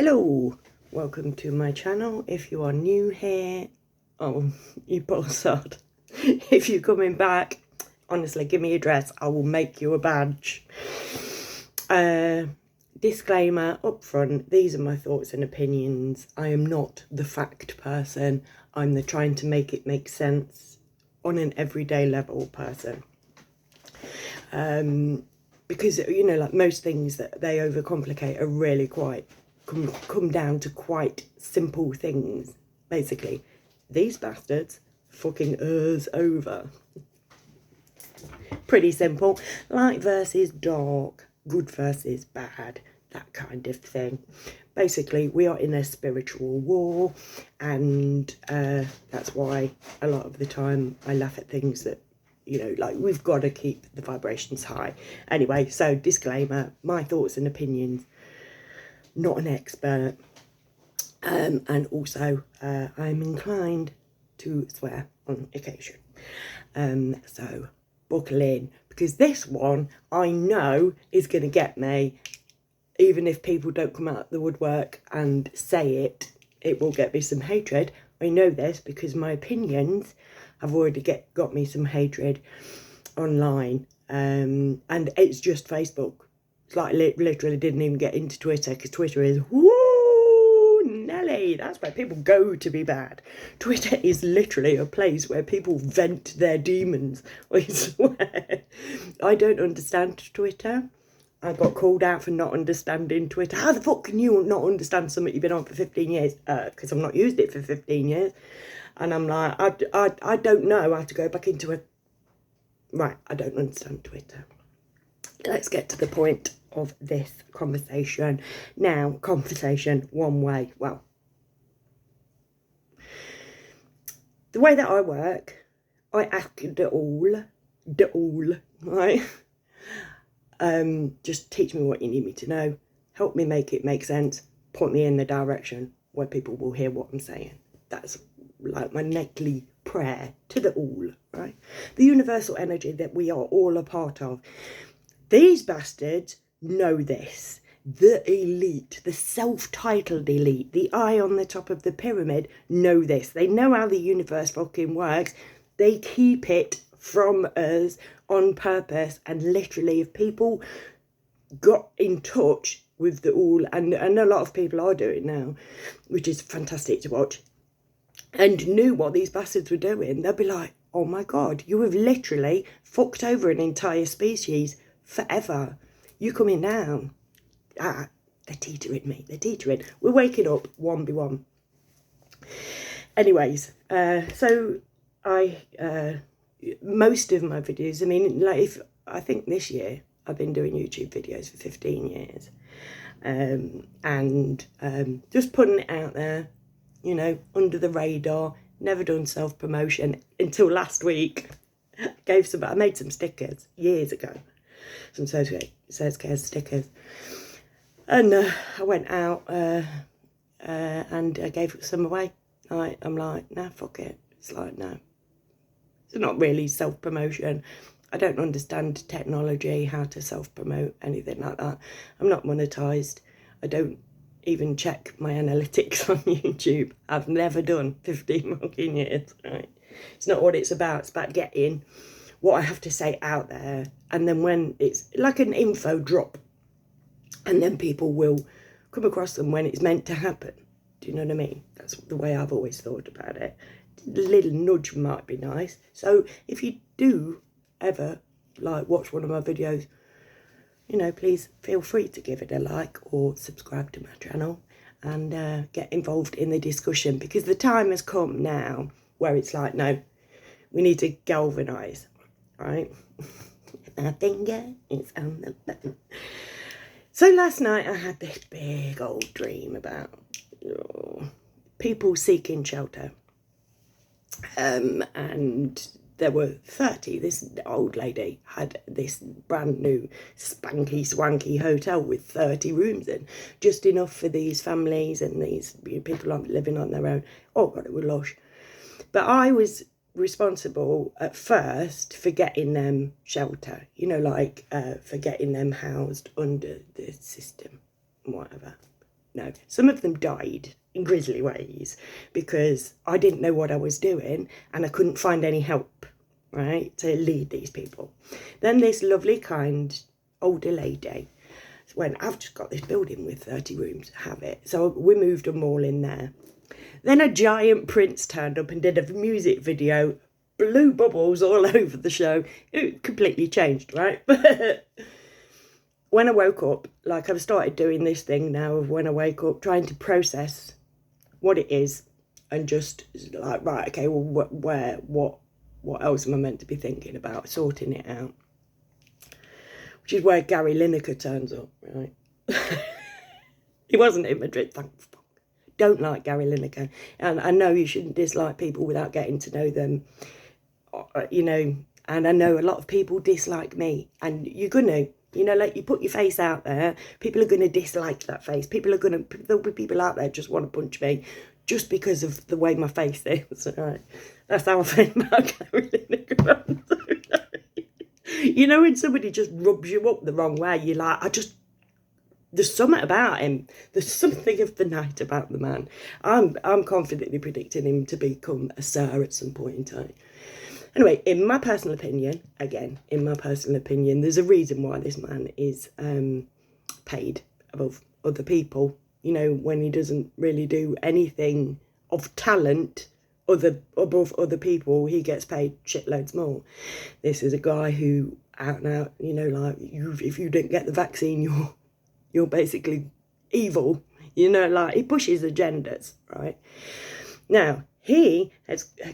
Hello, welcome to my channel. If you are new here, oh, you bastard. If you're coming back, honestly, give me your address. I will make you a badge. Disclaimer up front, these are my thoughts and opinions. I am not the fact person. I'm the trying to make it make sense on an everyday level person. Because, you know, like most things that they overcomplicate are really quite come down to quite simple things. Basically, these bastards fucking us over. Pretty simple. Light versus dark, good versus bad, that kind of thing. Basically, we are in a spiritual war, and that's why a lot of the time I laugh at things that, you know, like, we've got to keep the vibrations high. Anyway, so disclaimer, my thoughts and opinions, not an expert. And also, I'm inclined to swear on occasion. So buckle in, because this one I know is going to get me. Even if people don't come out of the woodwork and say it, it will get me some hatred. I know this because my opinions have already got me some hatred online. And it's just Facebook. It's like literally didn't even get into Twitter, because Twitter is, woo, Nelly, that's where people go to be bad. Twitter is literally a place where people vent their demons, I swear. I don't understand Twitter. I got called out for not understanding Twitter. How the fuck can you not understand something you've been on for 15 years? Because I've not used it for 15 years. And I'm like, I don't know how to go back into it. Right, I don't understand Twitter. Let's get to the point of this conversation. Now, conversation one way. Well, the way that I work, I ask the all, right? Just teach me what you need me to know. Help me make it make sense. Point me in the direction where people will hear what I'm saying. That's like my nightly prayer to the all, right? The universal energy that we are all a part of. These bastards know this. The elite, the self-titled elite, the eye on the top of the pyramid know this. They know how the universe fucking works. They keep it from us on purpose. And literally, if people got in touch with the all, and a lot of people are doing now, which is fantastic to watch, and knew what these bastards were doing, they'll be like, oh my God, you have literally fucked over an entire species forever. You coming down. They're teetering me. They're teetering. We're waking up one by one. Anyways, so most of my videos, I mean, like, I think this year I've been doing YouTube videos for 15 years. And just putting it out there, you know, under the radar. Never done self-promotion until last week. I made some stickers years ago. Some says care stickers. And I went out and I gave some away. I'm like, nah, fuck it. It's like, no. It's not really self-promotion. I don't understand technology, how to self-promote, anything like that. I'm not monetized. I don't even check my analytics on YouTube. I've never done 15 fucking years, right? It's not what it's about. It's about getting what I have to say out there. And then when it's like an info drop, and then people will come across them when it's meant to happen. Do you know what I mean? That's the way I've always thought about it. A little nudge might be nice. So if you do ever like watch one of my videos, you know, please feel free to give it a like or subscribe to my channel and get involved in the discussion, because the time has come now where it's like, no, we need to galvanise, right? My finger is on the button. So last night I had this big old dream about people seeking shelter. And there were 30. This old lady had this brand new spanky swanky hotel with 30 rooms in, just enough for these families and these people living on their own. Oh God, it was lush. But I was responsible at first for getting them shelter, you know, like for getting them housed under the system and whatever. No. Some of them died in grisly ways because I didn't know what I was doing and I couldn't find any help, right, to lead these people. Then this lovely, kind, older lady went, I've just got this building with 30 rooms, have it. So we moved them all in there. Then a giant prince turned up and did a music video, blew bubbles all over the show. It completely changed, right? But when I woke up, like I've started doing this thing now of when I wake up, trying to process what it is and just like, right, okay, well, what else am I meant to be thinking about, sorting it out. Which is where Gary Lineker turns up, right? He wasn't in Madrid, thank fuck. Don't like Gary Lineker. And I know you shouldn't dislike people without getting to know them, you know, and I know a lot of people dislike me, and you're gonna, you know, like you put your face out there, people are going to dislike that face. There'll be people out there just want to punch me just because of the way my face is. Right? That's how I feel about Gary Lineker. You know, when somebody just rubs you up the wrong way, you're like, there's something about him. There's something of the night about the man. I'm confidently predicting him to become a sir at some point in time. Anyway, in my personal opinion, there's a reason why this man is paid above other people. You know, when he doesn't really do anything of talent above other people, he gets paid shitloads more. This is a guy who out and out, you know, like if you didn't get the vaccine, you're basically evil. You know, like he pushes agendas, right? Now, he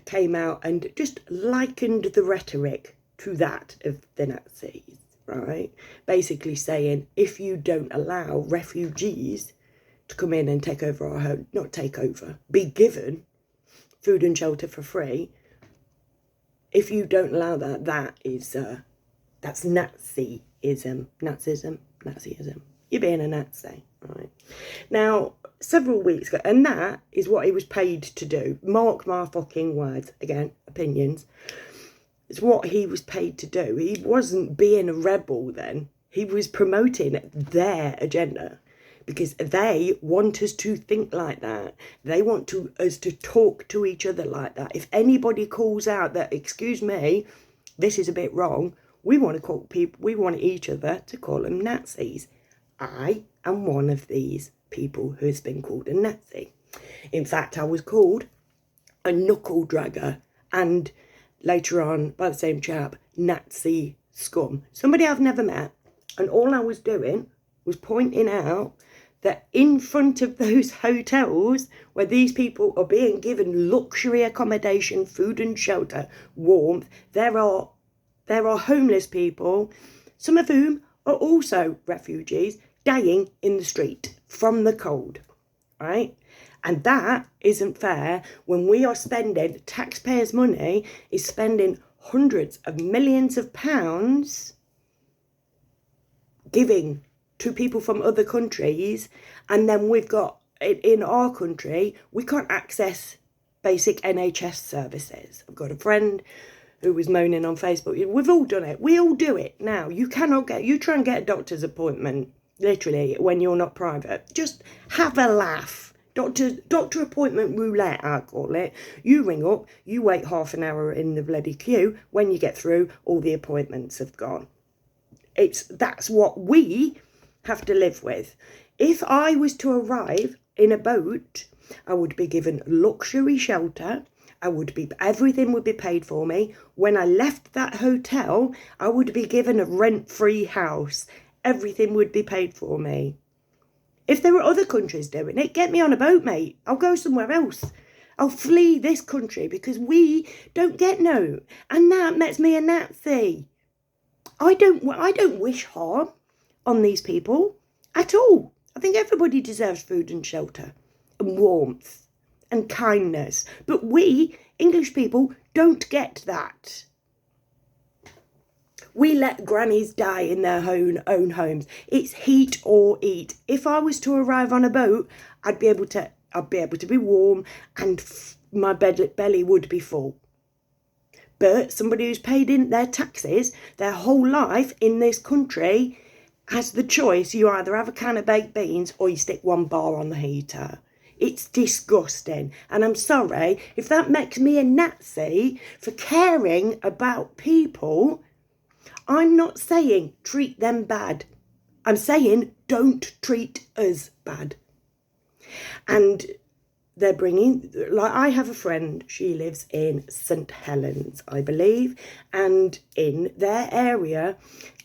came out and just likened the rhetoric to that of the Nazis, right? Basically saying, if you don't allow refugees to come in and take over our home, not take over, be given food and shelter for free, if you don't allow that, that's Nazism. You're being a Nazi, right? Now, several weeks ago, and that is what he was paid to do. Mark my fucking words. Again, opinions. It's what he was paid to do. He wasn't being a rebel then. He was promoting their agenda because they want us to think like that. They want us to talk to each other like that. If anybody calls out that, excuse me, this is a bit wrong, we want each other to call them Nazis. I am one of these people who has been called a Nazi. In fact, I was called a knuckle dragger and later on by the same chap, Nazi scum. Somebody I've never met, and all I was doing was pointing out that in front of those hotels where these people are being given luxury accommodation, food and shelter, warmth, there are homeless people, some of whom are also refugees, dying in the street from the cold, right? And that isn't fair when we are spending, taxpayers' money is spending hundreds of millions of pounds giving to people from other countries, and then we've got, in our country, we can't access basic NHS services. I've got a friend who was moaning on Facebook. We've all done it. We all do it now. You try and get a doctor's appointment, literally, when you're not private. Just have a laugh. Doctor appointment roulette, I call it. You ring up, you wait half an hour in the bloody queue. When you get through, all the appointments have gone. That's what we have to live with. If I was to arrive in a boat, I would be given luxury shelter. Everything would be paid for me. When I left that hotel, I would be given a rent-free house. Everything would be paid for me. If there were other countries doing it, get me on a boat, mate. I'll go somewhere else. I'll flee this country because we don't get no. And that makes me a Nazi. I don't wish harm on these people at all. I think everybody deserves food and shelter and warmth and kindness. But we, English people, don't get that. We let grannies die in their own homes. It's heat or eat. If I was to arrive on a boat, I'd be able to be warm and my belly would be full. But somebody who's paid in their taxes their whole life in this country, has the choice. You either have a can of baked beans or you stick one bar on the heater. It's disgusting. And I'm sorry, if that makes me a Nazi for caring about people, I'm not saying treat them bad. I'm saying don't treat us bad. And they're bringing, like, I have a friend, she lives in St Helens, I believe, and in their area,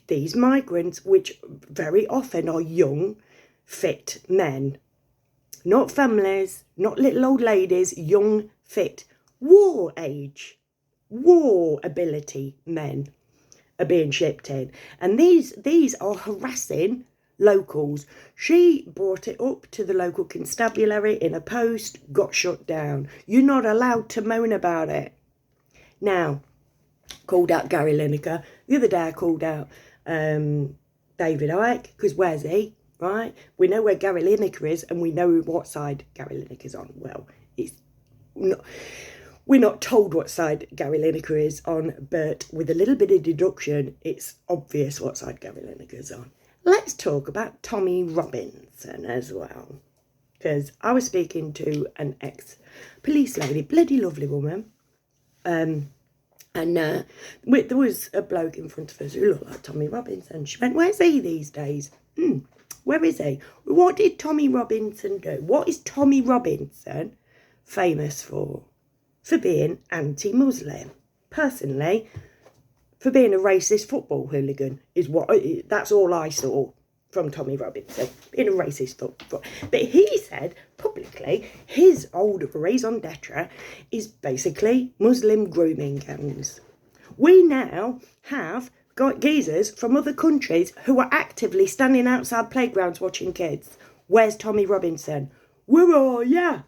these migrants, which very often are young, fit men, not families, not little old ladies, young, fit, war age, war ability men are being shipped in. And these are harassing locals. She brought it up to the local constabulary in a post, got shut down. You're not allowed to moan about it. Now, called out Gary Lineker. The other day I called out David Icke, because where's he, right? We know where Gary Lineker is and we know what side Gary Lineker's on. Well, it's not... We're not told what side Gary Lineker is on, but with a little bit of deduction, it's obvious what side Gary Lineker's on. Let's talk about Tommy Robinson as well, because I was speaking to an ex-police lady, bloody lovely woman, and there was a bloke in front of us who looked like Tommy Robinson. She went, where's he these days? Where is he? What did Tommy Robinson do? What is Tommy Robinson famous for? For being anti-Muslim. Personally, for being a racist football hooligan that's all I saw from Tommy Robinson, being a racist football. But he said publicly his old raison d'etre is basically Muslim grooming gangs. We now have got geezers from other countries who are actively standing outside playgrounds watching kids. Where's Tommy Robinson? Where are ya?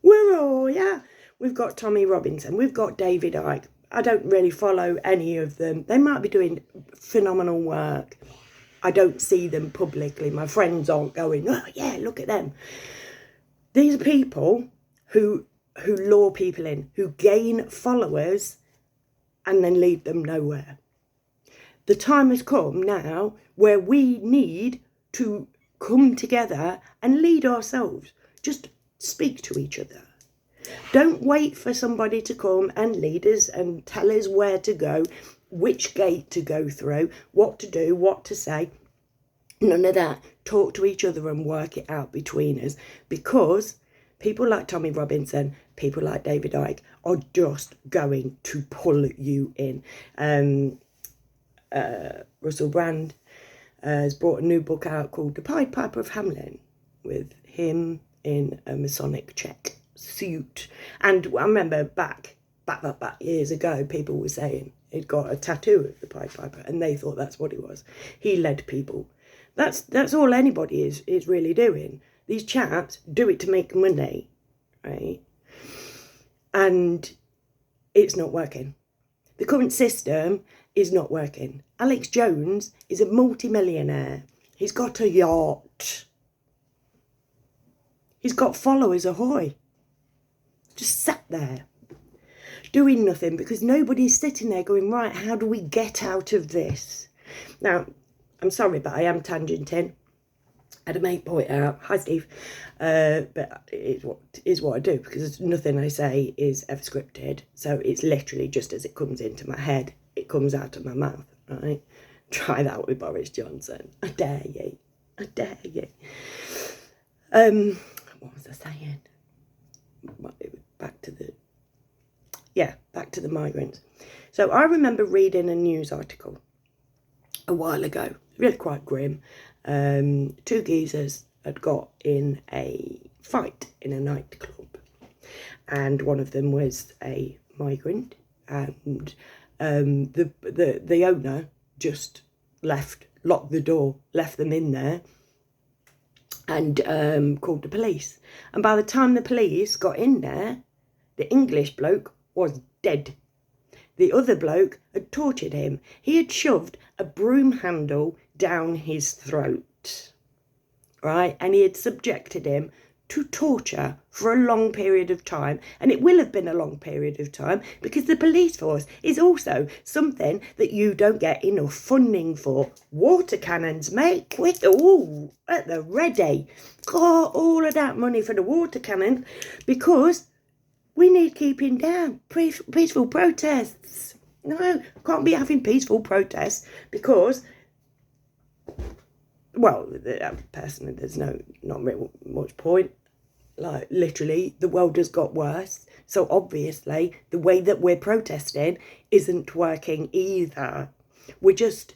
Where are ya? We've got Tommy Robinson, we've got David Icke. I don't really follow any of them. They might be doing phenomenal work. I don't see them publicly. My friends aren't going, oh yeah, look at them. These are people who lure people in, who gain followers and then lead them nowhere. The time has come now where we need to come together and lead ourselves. Just speak to each other. Don't wait for somebody to come and lead us and tell us where to go, which gate to go through, what to do, what to say. None of that. Talk to each other and work it out between us, because people like Tommy Robinson, people like David Icke are just going to pull you in. Russell Brand has brought a new book out called The Pied Piper of Hamelin, with him in a Masonic check suit. And I remember back years ago, people were saying he'd got a tattoo of the Pied Piper and they thought that's what it was. He led people. That's all anybody is really doing. These chaps do it to make money, right? And it's not working. The current system is not working. Alex Jones is a multi-millionaire. He's got a yacht. He's got followers ahoy. Just sat there doing nothing, because nobody's sitting there going, right, how do we get out of this? Now, I'm sorry, but I am tangenting. I had a mate point out, hi Steve, but it is what I do, because nothing I say is ever scripted. So it's literally just as it comes into my head, it comes out of my mouth, right? Try that with Boris Johnson. I dare you. I dare you. What was I saying? Back to the migrants. So I remember reading a news article a while ago, really quite grim. Two geezers had got in a fight in a nightclub, and one of them was a migrant, and the owner just locked the door, left them in there, and called the police. And by the time the police got in there, the English bloke was dead. The other bloke had tortured him. He had shoved a broom handle down his throat, right? And he had subjected him to torture for a long period of time. And it will have been a long period of time because the police force is also something that you don't get enough funding for. Water cannons, mate, quick, all at the ready. Got all of that money for the water cannon because we need keeping down peaceful protests. No, can't be having peaceful protests because, well, personally, there's not really much point. Like, literally, the world has got worse. So, obviously, the way that we're protesting isn't working either. We're just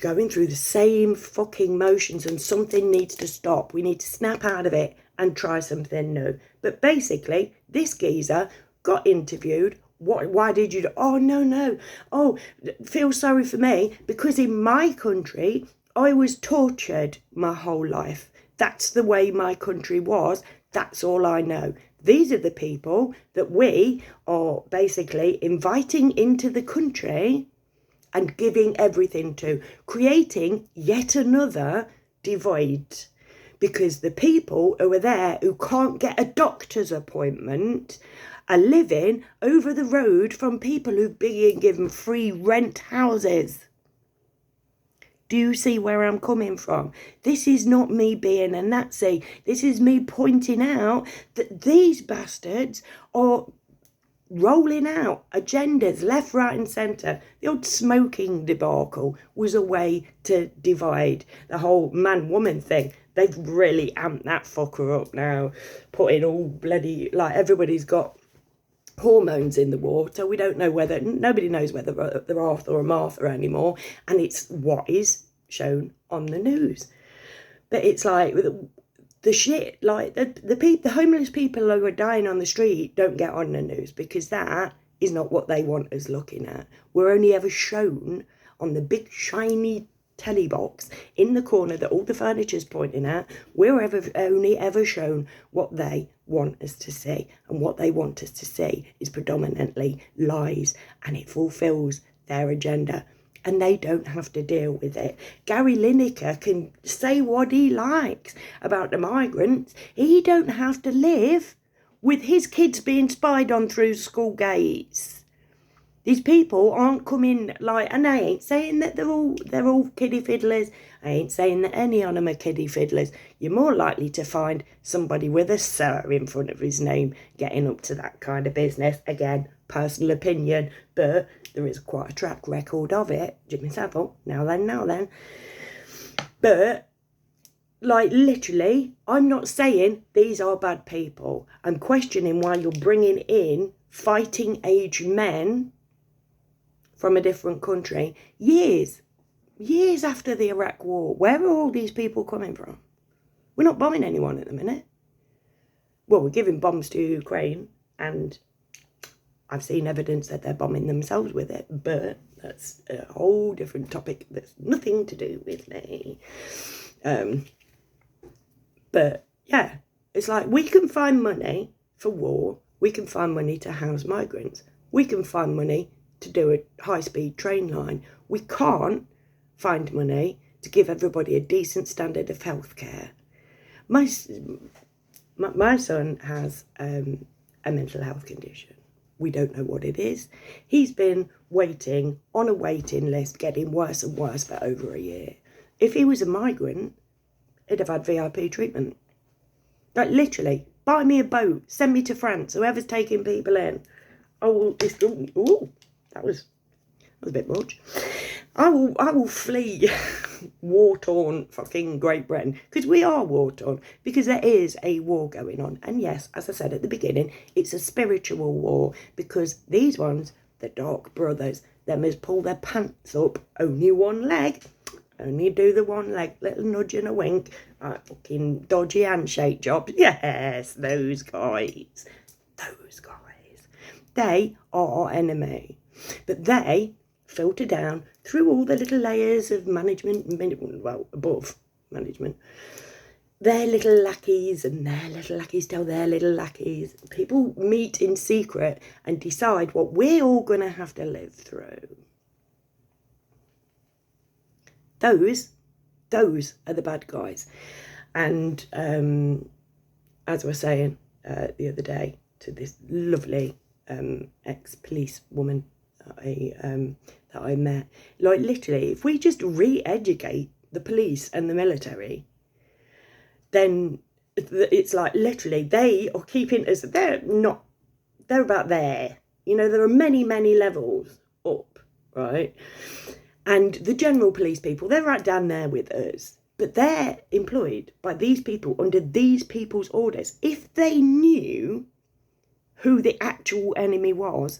going through the same fucking motions and something needs to stop. We need to snap out of it and try something new. But basically, this geezer got interviewed. Why did you? Oh, no. Oh, feel sorry for me because in my country, I was tortured my whole life. That's the way my country was. That's all I know. These are the people that we are basically inviting into the country and giving everything to, creating yet another divide. Because the people who are there who can't get a doctor's appointment are living over the road from people who've been given free rent houses. Do you see where I'm coming from? This is not me being a Nazi. This is me pointing out that these bastards are rolling out agendas left, right and centre. The old smoking debacle was a way to divide. The whole man-woman thing, they've really amped that fucker up now. Putting all bloody, like, everybody's got hormones in the war, so we don't know whether, nobody knows whether they're Arthur or Martha anymore, and it's what is shown on the news. But it's like the shit, like the homeless people who are dying on the street don't get on the news because that is not what they want us looking at. We're only ever shown on the big shiny telly box in the corner that all the furniture's pointing at. We're only ever shown what they want us to see, and what they want us to see is predominantly lies, and it fulfills their agenda. And they don't have to deal with it. Gary Lineker can say what he likes about the migrants. He don't have to live with his kids being spied on through school gates. These people aren't coming like, and I ain't saying that they're all kiddie fiddlers. I ain't saying that any of them are kiddie fiddlers. You're more likely to find somebody with a sir in front of his name getting up to that kind of business. Again, personal opinion, but there is quite a track record of it. Jimmy Savile, now then. But, like, literally, I'm not saying these are bad people. I'm questioning why you're bringing in fighting age men from a different country years after the Iraq war. Where are all these people coming from? We're not bombing anyone at the minute. Well, we're giving bombs to Ukraine, and I've seen evidence that they're bombing themselves with it, but that's a whole different topic that's nothing to do with me. But yeah, it's like we can find money for war. We can find money to house migrants. We can find money to do a high-speed train line. We can't find money to give everybody a decent standard of healthcare. My son has a mental health condition. We don't know what it is. He's been waiting on a waiting list, getting worse and worse for over a year. If he was a migrant, he'd have had VIP treatment. Like, literally, buy me a boat, send me to France, whoever's taking people in. That was a bit much. I will flee war-torn fucking Great Britain, because we are war-torn, because there is a war going on. And yes, as I said at the beginning, it's a spiritual war, because these ones, the Dark Brothers, them as pull their pants up, only one leg, only do the one leg, little nudge and a wink, like fucking dodgy handshake jobs. Yes, those guys. They are our enemy. But they filter down through all the little layers of management, well, above management. Their little lackeys and their little lackeys tell their little lackeys. People meet in secret and decide what we're all going to have to live through. Those are the bad guys. And as I was saying the other day to this lovely ex-police woman that I met, like literally, if we just re-educate the police and the military, then it's like literally they are keeping us, they're about there. You know, there are many, many levels up, right? And the general police people, they're right down there with us. But they're employed by these people under these people's orders. If they knew who the actual enemy was,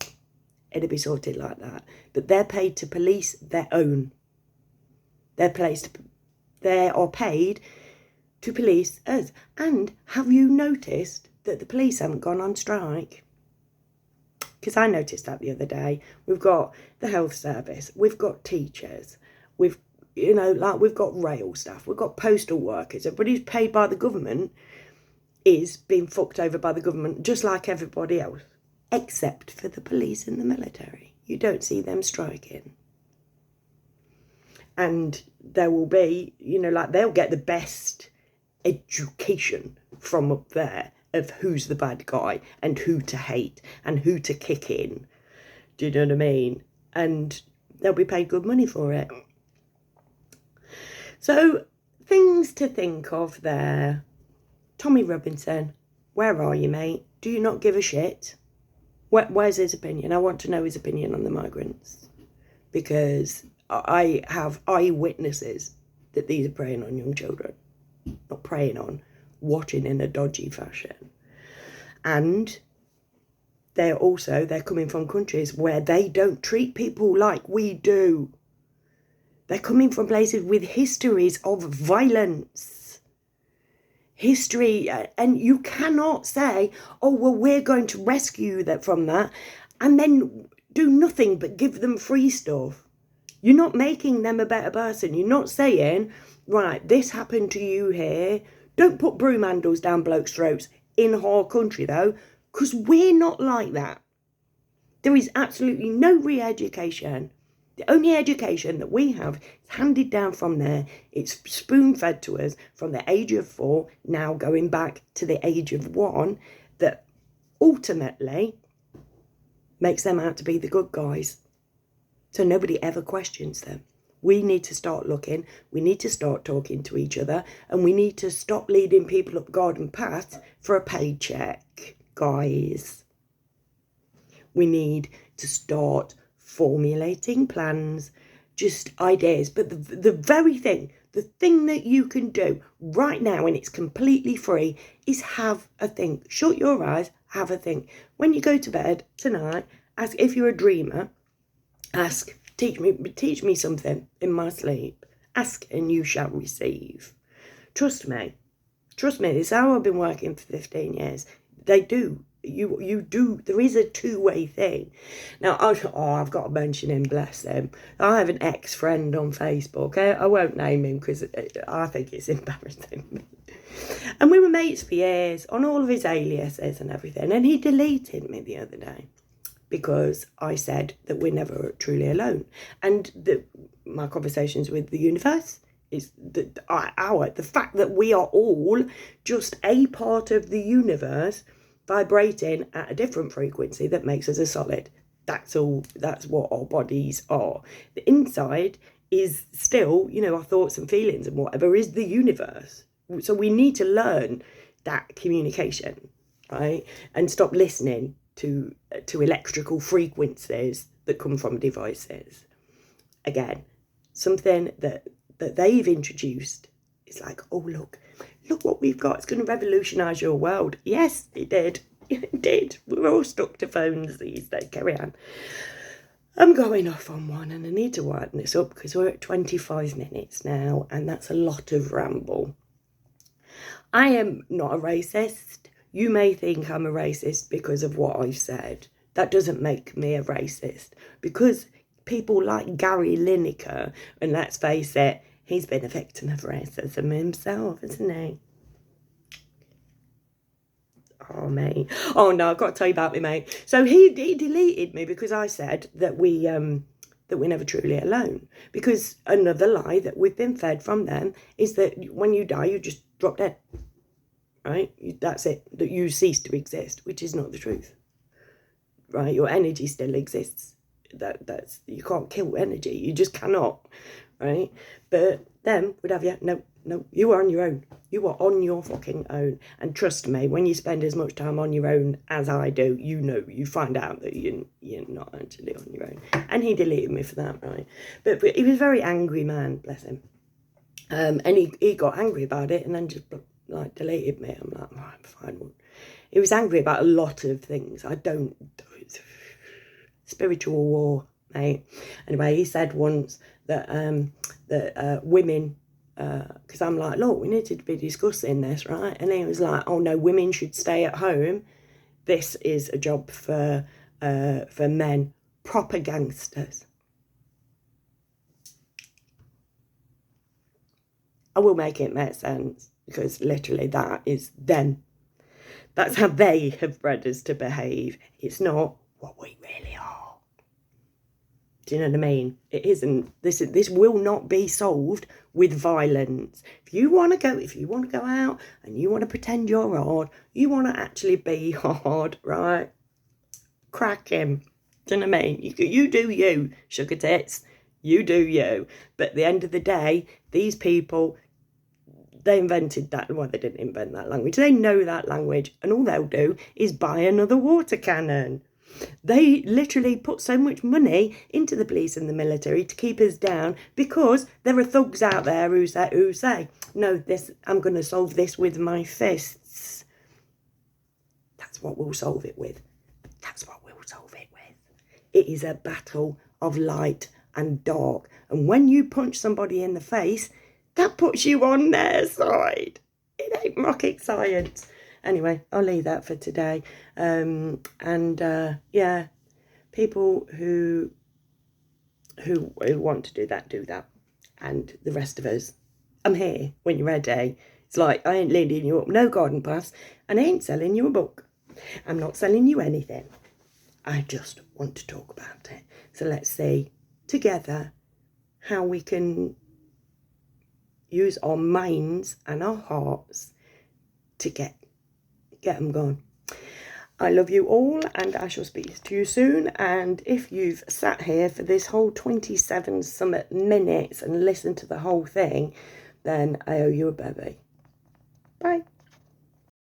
it'd be sorted like that. But they're paid to police their own. They are paid to police us. And have you noticed that the police haven't gone on strike? Because I noticed that the other day. We've got the health service, we've got teachers, we've got rail staff, we've got postal workers. Everybody who's paid by the government is being fucked over by the government, just like everybody else, except for the police and the military. You don't see them striking. And there will be, they'll get the best education from up there of who's the bad guy and who to hate and who to kick in. Do you know what I mean? And they'll be paid good money for it. So, things to think of there. Tommy Robinson, where are you, mate? Do you not give a shit? Where's his opinion? I want to know his opinion on the migrants. Because I have eyewitnesses that these are preying on young children. Not preying on, watching in a dodgy fashion. And they're coming from countries where they don't treat people like we do. They're coming from places with histories of violence. History, and you cannot say, oh, well, we're going to rescue them from that, and then do nothing but give them free stuff. You're not making them a better person. You're not saying, right, this happened to you here. Don't put broom handles down blokes' throats in our country, though, because we're not like that. There is absolutely no re-education. The only education that we have is handed down from there. It's spoon-fed to us from the age of 4, now going back to the age of 1, that ultimately makes them out to be the good guys. So nobody ever questions them. We need to start looking, we need to start talking to each other, and we need to stop leading people up garden paths for a paycheck, guys. We need to start formulating plans, just ideas. But the very thing, the thing that you can do right now, and it's completely free, is have a think. Shut your eyes, have a think. When you go to bed tonight, ask, if you're a dreamer, ask, teach me something in my sleep. Ask and you shall receive. Trust me, this is how I've been working for 15 years. They do. You do. There is a two-way thing. Now, I've got to mention him, bless him. I have an ex-friend on Facebook. I won't name him because I think it's embarrassing. And we were mates for years on all of his aliases and everything. And he deleted me the other day because I said that we're never truly alone. And my conversations with the universe is the fact that we are all just a part of the universe vibrating at a different frequency that makes us a solid. That's all. That's what our bodies are. The inside is still, our thoughts and feelings and whatever is the universe. So we need to learn that communication, right? And stop listening to electrical frequencies that come from devices. Again, something that they've introduced is like, oh, look what we've got. It's going to revolutionise your world. Yes, it did. It did. We're all stuck to phones these days. Carry on. I'm going off on one and I need to widen this up because we're at 25 minutes now and that's a lot of ramble. I am not a racist. You may think I'm a racist because of what I've said. That doesn't make me a racist, because people like Gary Lineker, and let's face it, he's been a victim of racism himself, isn't he? Oh, mate. Oh, no, I've got to tell you about me, mate. So he deleted me because I said that we're never truly alone. Because another lie that we've been fed from them is that when you die, you just drop dead. right? That's it, that you cease to exist, which is not the truth, right? Your energy still exists. That's you can't kill energy, you just cannot, right? But them would have you, no, you are on your own. You are on your fucking own. And trust me, when you spend as much time on your own as I do, you find out that you're not actually on your own. And he deleted me for that, right? But he was a very angry man, bless him. And he got angry about it and then just like deleted me. I'm like, right, fine. He was angry about a lot of things. Spiritual war, mate. Anyway, he said once that women, because I'm like, look, we need to be discussing this, right? And he was like, oh no, women should stay at home. This is a job for men, proper gangsters. I will make it make sense, because literally that is them. That's how they have bred us to behave. It's not what we really are. Do you know what I mean? It isn't. This will not be solved with violence. If you want to go out and you want to pretend you're hard, you want to actually be hard, right? Crack him. Do you know what I mean? You do you, sugar tits. You do you. But at the end of the day, these people, they invented that. Well, they didn't invent that language. They know that language, and all they'll do is buy another water cannon. They literally put so much money into the police and the military to keep us down, because there are thugs out there who say, no, I'm going to solve this with my fists. That's what we'll solve it with. That's what we'll solve it with. It is a battle of light and dark. And when you punch somebody in the face, that puts you on their side. It ain't rocket science. Anyway, I'll leave that for today. Yeah, people who want to do that. And the rest of us, I'm here when you're ready. It's like, I ain't leading you up no garden paths, and I ain't selling you a book. I'm not selling you anything. I just want to talk about it. So let's see together how we can use our minds and our hearts to get them gone. I love you all, and I shall speak to you soon. And if you've sat here for this whole 27 minutes and listened to the whole thing, then I owe you a bevy.